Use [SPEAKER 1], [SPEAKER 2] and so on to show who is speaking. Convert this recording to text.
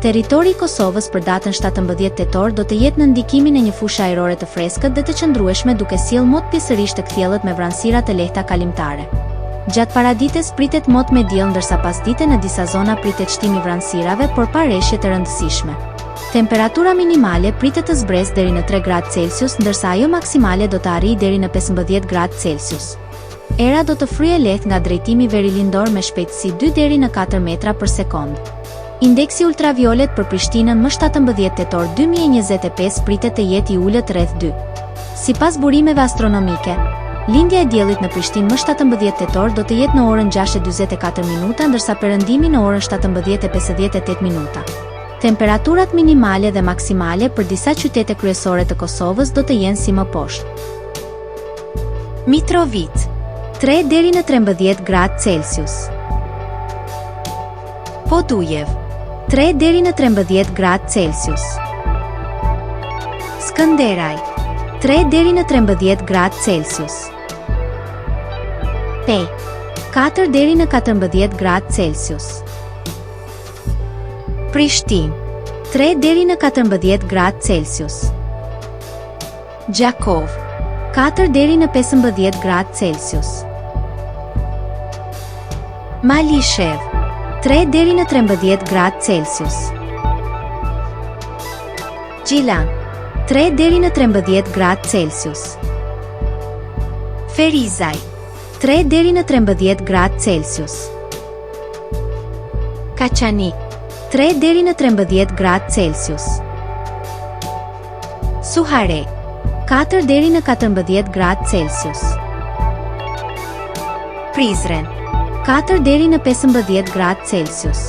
[SPEAKER 1] Territori i Kosovës për datën 17 tetor do të jetë në ndikimin e një fushe ajrore të freskët dhe të qëndrueshme duke sjellë mot pjesërisht të kthjellët me vranësira të lehta kalimtare. Gjatë paradites pritet mot me diell ndërsa pasdite në disa zona pritet shtim i vranësirave por pa rreshje të rëndësishme. Temperatura minimale pritet të zbresë deri në 3 gradë Celsius ndërsa ajo maksimale do të arrijë deri në 15 gradë Celsius. Era do të fryejë lehtë nga drejtimi verilindor me shpejtësi 2 deri në 4 metra për sekond. Indeksi ultraviolet për Prishtinën më 17 tetor 2025 pritet të jetë i ulët rreth 2. Sipas burimeve astronomike, lindja e diellit në Prishtinë më 17 tetor do të jetë në orën 6:44 minuta ndërsa perëndimi në orën 17:58 minuta. Temperaturat minimale dhe maksimale për disa qytete kryesore të Kosovës do të jenë si më poshtë. Mitrovica 3 deri në 13 gradë Celsius. Podujev 3 deri në 13 gradë Celsius. Skënderaj 3 deri në 13 gradë Celsius. Pej 4 deri në 14 gradë Celsius. Prishtinë 3 deri në 14 gradë Celsius. Gjakov 4 deri në 15 gradë Celsius. Malishev 3 deri në 13 gradë Celsius. Gjilan 3 deri në 13 gradë Celsius. Ferizaj 3 deri në 13 gradë Celsius. Kaçanik 3 deri në 13 gradë Celsius. Suhare 4 deri në 14 gradë Celsius. Prizren 4 deri në 15 gradë Celsius.